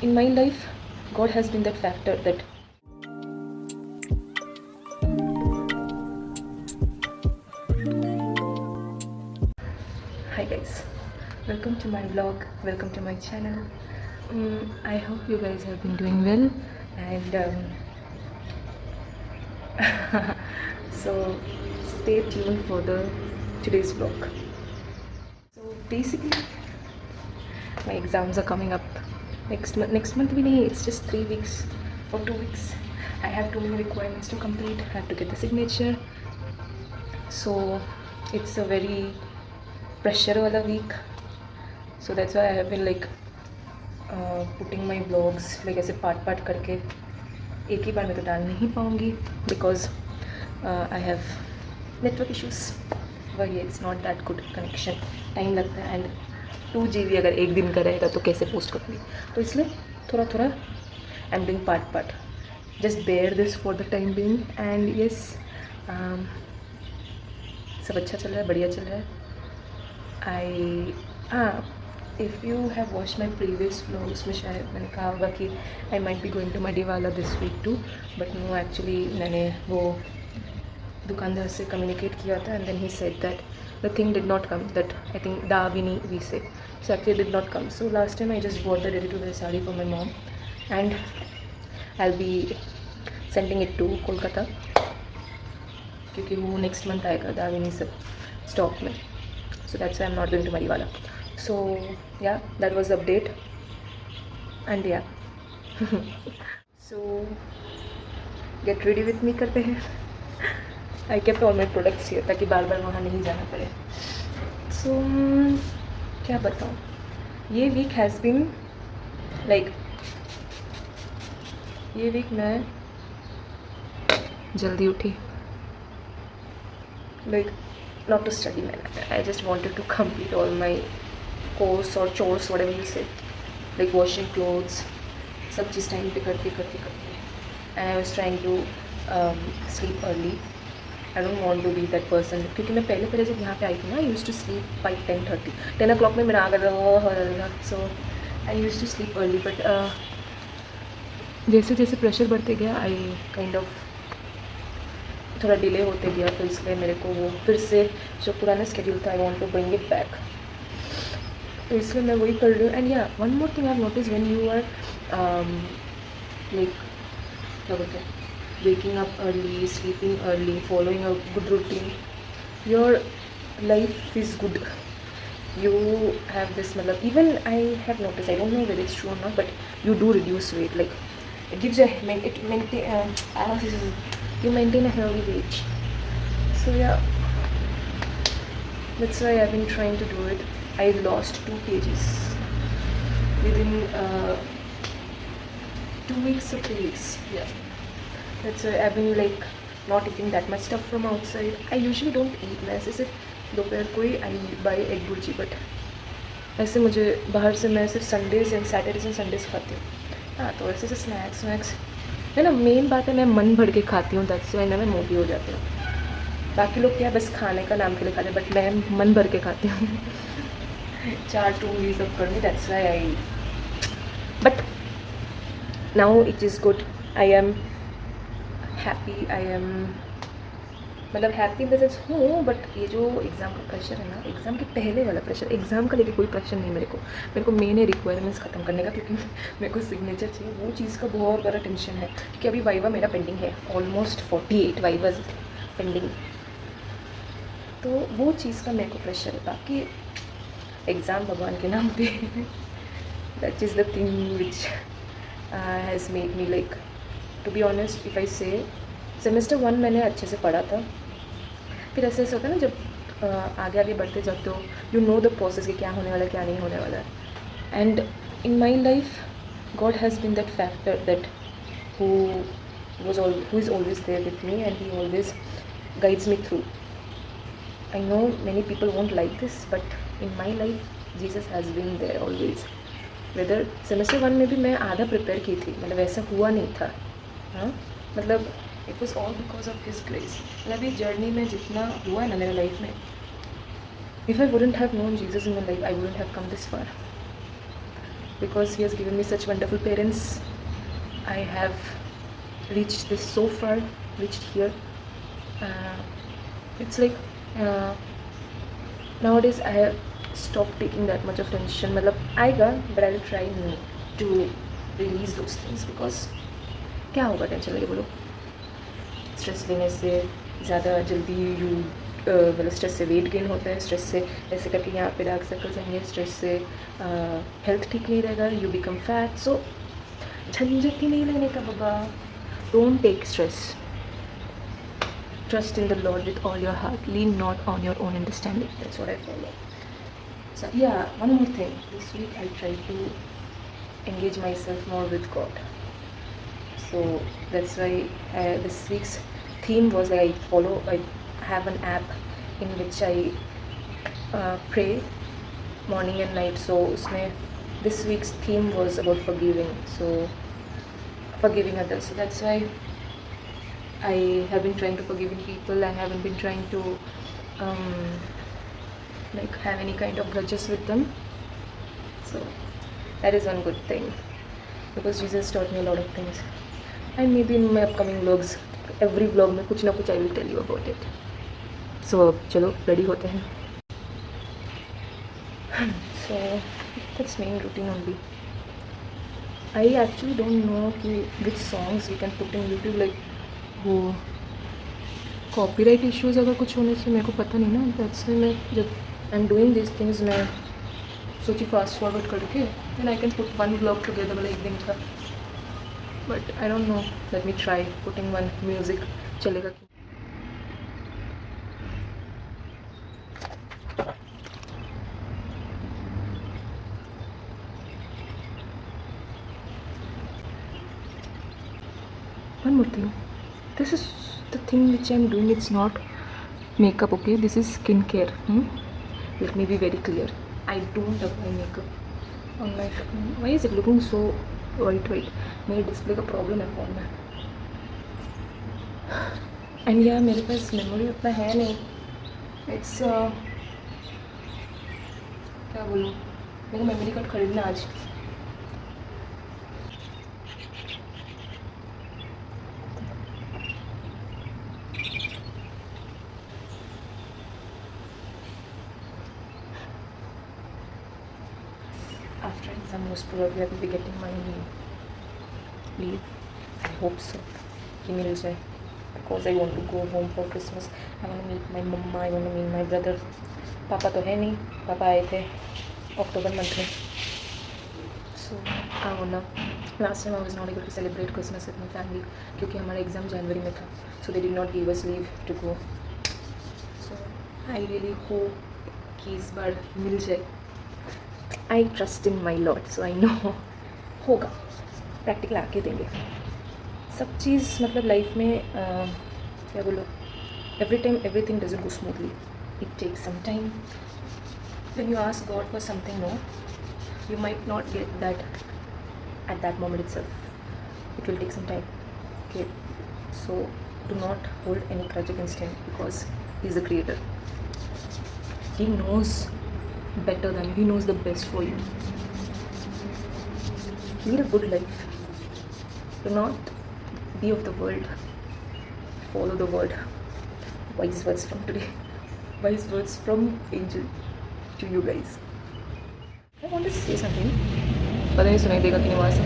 in my life, God has been that factor that hi guys, welcome to my vlog, welcome to my channel. I hope you guys have been doing well, and so stay tuned for the today's vlog. So basically my exams are coming up next month भी नहीं, it's just 3 weeks or 2 weeks. I have too many requirements to complete. I have to get the signature, so it's a very pressure wala week. So that's why I have been like putting my vlogs like ऐसे part करके एक ही बार में तो डाल नहीं पाऊँगी because I have network issues. वही it's not that good connection, time लगता है, एंड 2 GB अगर एक दिन का रहेगा तो कैसे पोस्ट करूँगी. तो इसलिए थोड़ा थोड़ा I am doing part. Just bear this for the time being. And yes, सब अच्छा चल रहा है, बढ़िया चल रहा है. If you have watch my previous vlog, उसमें शायद मैंने कहा होगा कि I might be going to Madiwala this week too, but no, actually मैंने वो दुकानदार से कम्युनिकेट किया था, and then he said that the thing did not come, that I think दाविनी we say, so actually did not come. So last time I just bought the ready to wear sari for my mom, and I will be sending it to Kolkata, क्योंकि वो next month आएगा दाविनी सब stock में. So that's why I'm not going to Mariwala. So yeah, that was the update, and yeah. So get ready with me करते हैं. I kept all my products here ताकि बार बार वहाँ नहीं जाना पड़े. So क्या बताऊँ, ये week has been like, ये week मैं जल्दी उठी, like not to study, man. I just wanted to complete all my course or chores, whatever you say, like washing clothes, सब चीज़ टाइम पे करते. And I was trying to sleep early. I don't want to be that person, क्योंकि मैं पहले जब यहाँ पे आई थी ना, I used to sleep by 10:30. 10 o'clock में मेरा आगर हो रहा था. So I used to sleep early, but जैसे जैसे प्रेशर बढ़ते गया, I kind of थोड़ा डिले होते गया, तो इसलिए मेरे को वो फिर से जो पुराना स्केड्यूल था, I want to bring it back. तो इसलिए मैं वही कर रही हूँ. And yeah one more thing I have notice, when you are like क्या बोलते हैं, waking up early, sleeping early, following a good routine, your life is good. You have this, मतलब even I have notice, I don't know whether it's true और not, but you do reduce weight, like it gives you maintain a healthy weight. So yeah, that's why I've been trying to do it. I lost 2 kgs within 2 weeks or 3 weeks. Yeah, that's why I've been like not eating that much stuff from outside. I usually don't eat. मैं ऐसे सिर्फ दोपहर को ही I buy egg bhurji, but ऐसे मुझे बाहर से मैं सिर्फ Sundays and Saturdays and Sundays खाती हूँ. हाँ, तो ऐसे स्नैक्स है ना. मेन बात है, मैं मन भर के खाती हूँ, दैट्स व्हाई ना मैं मोटी हो जाती हूँ. बाकी लोग क्या बस खाने का नाम के लिए खाते हैं, बट मैं मन भर के खाती हूँ. 4 2 ये सब कर दी, that's why I. But now it is good. I am happy. I am मतलब हैप्पी इन द सेंस हूँ, बट ये जो एग्ज़ाम का प्रेशर है ना, एग्ज़ाम के पहले वाला प्रेशर, एग्ज़ाम का लेके कोई प्रेशर नहीं मेरे को मेन है रिक्वायरमेंट्स ख़त्म करने का, क्योंकि मेरे को सिग्नेचर चाहिए. वो चीज़ का बहुत बड़ा टेंशन है, क्योंकि अभी वाइवा मेरा पेंडिंग है, ऑलमोस्ट 48 वाइवाज पेंडिंग. तो वो चीज़ का मेरे को प्रेशर है. बाकी एग्ज़ाम भगवान के नाम पे, that is the thing which has made me like, to be honest, if I say semester 1 मैंने अच्छे से पढ़ा था. फिर ऐसे होता है ना, जब आगे बढ़ते जाते हो, यू नो द प्रोसेस कि क्या होने वाला है, क्या नहीं होने वाला है. And in my life, God has been that factor that who is always there with me, and he always guides me through. I know many people won't like this, but in my life, Jesus has been there always. Whether semester 1 में भी मैं आधा prepare की थी, मतलब ऐसा हुआ नहीं था. हाँ, मतलब it was all because of his grace. मतलब ये जर्नी में जितना हुआ है ना मेरे लाइफ में, if I wouldn't have known Jesus in my life, I wouldn't have come this far. because he has given me such wonderful parents. I have reached this so far, reached here. It's like nowadays I have stopped taking that much of tension. मतलब आएगा, but I'll try to release those things, because क्या होगा tension लेके बोलो? Stress लेने से ज़्यादा जल्दी मतलब स्ट्रेस से वेट गेन होता है, स्ट्रेस से ऐसे करके यहाँ पे डार्क सर्कल्स आएंगे, स्ट्रेस से हेल्थ ठीक नहीं रहेगा, यू बिकम फैट. सो झंझट ही नहीं लेने का बाबा. Don't take stress. Trust in the Lord with all your heart. Lean not on your own understanding. That's what I follow. So yeah, one more thing. This week I tried to engage myself more with God. So that's why this week's theme was like I have an app in which I pray morning and night. So this week's theme was about forgiving. So forgiving others. So that's why I have been trying to forgive people. I haven't been trying to like have any kind of grudges with them. So that is one good thing, because Jesus taught me a lot of things. And maybe in my upcoming vlogs, every vlog में कुछ ना कुछ I will tell you about it. So चलो ready होते हैं. So that's main routine only. I actually don't know which songs we can put in YouTube, like वो copyright issues अगर कुछ होने से मेरे को पता नहीं ना. दैट्स व्हाई मैं जब I am doing this things मैं सोची फास्ट फॉरवर्ड करके then I can put one blog together, मतलब एक दिन का. But I don't know, let me try putting one. Music चलेगा कि one more thing. This is the thing which I'm doing. It's not makeup, okay? This is skincare. Let me be very clear. I don't apply makeup on my. Why is it looking so white? मेरे display का problem है phone में. And यार मेरे पास memory उतना है नहीं. It's क्या बोलूँ, मेरे को मेमोरी कार्ड खरीदना आज. After exam, most probably I will be getting my leave. I hope so कि मिल जाए, because I want to go home for Christmas. I want to meet my mama. I want to meet my brother. पापा तो है नहीं, पापा आए थे अक्टूबर month में. So I wanna. Last time I was not able to celebrate Christmas with my family क्योंकि हमारा एग्ज़ाम जनवरी में था. So they did not give us leave to go. So I really hope कि इस बार मिल जाए. I trust in my Lord, so I know होगा. Practical आके देंगे सब चीज़. मतलब लाइफ में क्या बोलो, every time everything doesn't go smoothly. It takes some time. When you ask God for something, no, you might not get that at that moment itself. It will take some time. Okay, so do not hold any grudge against him, because he is the creator. He knows better than you. He knows the best for you. Lead a good life. Do not be of the world. Follow the word. Wise words from today. Wise words from Angel to you guys. I want to say something. पता नहीं सुनाई देगा कि नहीं वहाँ से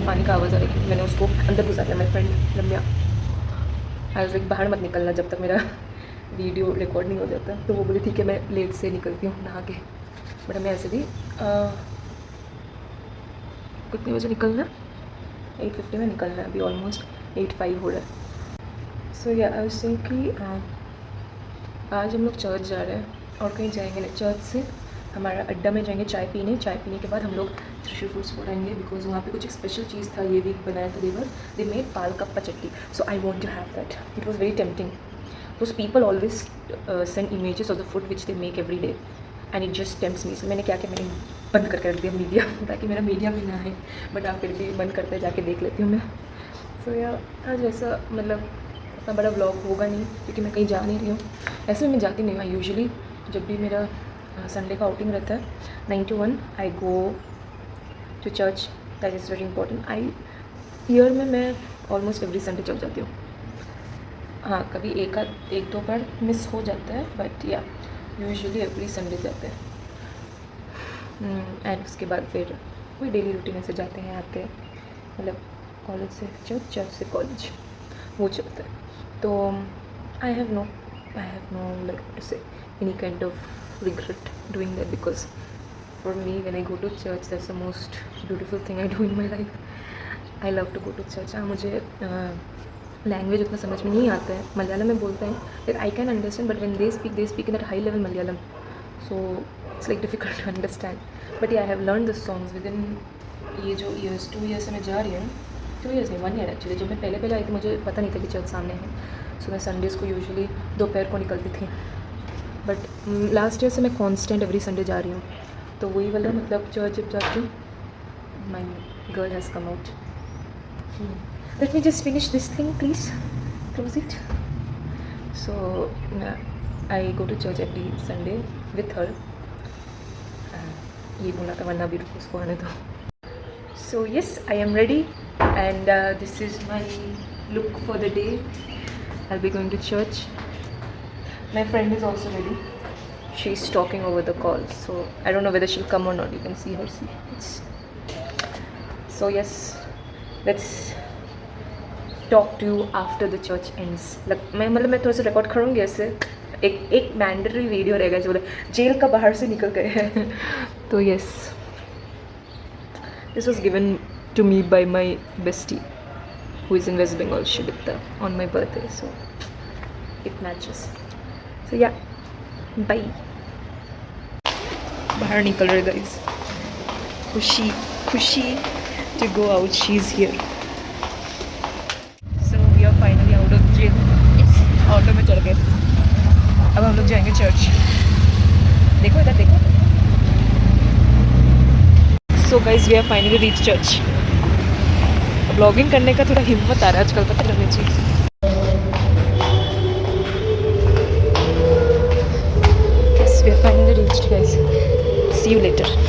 पानी का आवाज़ आ रही है. मैंने उसको अंदर घुसा दिया. My friend Ramya, I was like बाहर मत निकलना जब तक मेरा वीडियो रिकॉर्ड नहीं हो जाता. तो वो बोली ठीक है मैं लेट से निकलती हूँ नहा के. बट हमें ऐसे भी कितने बजे निकलना, 8:50 में निकलना है. अभी ऑलमोस्ट 8:05 हो रहा है. सो या आई वाज सेइंग कि आज हम लोग चर्च जा रहे हैं और कहीं जाएंगे नहीं. चर्च से हमारा अड्डा में जाएंगे चाय पीने. चाय पीने के बाद हम लोग त्रिशूल फूड्स पर आएंगे, बिकॉज वहाँ पे कुछ एक स्पेशल चीज़ था ये वीक बनाया था. दे मेड पाल कप्पा चट्टी. So I want to have that. It was very tempting. Those people always send images of the food which they make every day, and it just tempts me. So मैंने क्या मैंने बंद करके रख दिया मीडिया, ताकि मेरा मीडिया भी ना है. बट आप फिर भी बंद करते जाके देख लेती हूँ मैं. सो या आज ऐसा मतलब इतना बड़ा व्लॉग होगा नहीं क्योंकि मैं कहीं जा नहीं रही हूँ. ऐसे मैं जाती नहीं हूँ. यूजुअली जब भी मेरा संडे का आउटिंग रहता है 9 to 1 I go to church, that is very important. Year में मैं ऑलमोस्ट एवरी संडे चल जाती हूँ. हाँ, कभी एक दो बार मिस हो जाता है, बट या यूजुअली एवरी संडे जाते हैं. एंड उसके बाद फिर वही डेली रूटीन ऐसे जाते हैं आते हैं, मतलब कॉलेज से चर्च, चर्च से कॉलेज, वो चलता है. तो I have no like to say any kind of regret doing that, because for me when I go to church that's the most beautiful thing I do in my life. I love to go to church. हाँ, मुझे language उतना समझ में नहीं आता है. मलयालम में बोलते हैं that I can understand, but when they speak in that high level Malayalam, so it's like difficult to understand. But I have learn this songs within ये जो ईयर्स 2 ईयर्स से मैं जा रही हूँ. 2 ईयर्स नहीं, 1 ईयर एक्चुअली. जब मैं पहले आई थी मुझे पता नहीं था कि चर्च सामने है. सो मैं संडेज़ को यूजुअली दोपहर को निकलती थी, बट लास्ट ईयर से मैं कॉन्स्टेंट एवरी संडे जा रही हूँ. तो वही वाला मतलब चर्च जब जाती हूँ, my girl has come out. Let me just finish this thing please, close it. So I go to church every Sunday with her. ये बोला था वरना भी रुको उसको आने दो. So yes, I am ready and this is my look for the day. I'll be going to church. My friend is also ready. She's talking over the call, so I don't know whether she'll come or not. You can see her seats. So yes, let's talk to you after the church ends. मैं थोड़ा सा record करूँगी ऐसे. एक mandatory video रहेगा जो jail का बाहर से निकल गए हैं. तो yes, this was given to me by my bestie who is in West Bengal, Shibita, on my birthday, so it matches. So yeah, bye. बाहर निकल रहे guys. खुशी to go out. She's here. So we are finally out of jail. Auto में चढ़ गए. अब हम लोग जाएंगे चर्च. देखो इधर देखो. So guys, we are finally reached church. Blogging करने का थोड़ा हिम्मत आ रहा है आजकल, पता नहीं चीज़. Yes, we are finally reached guys. See you later.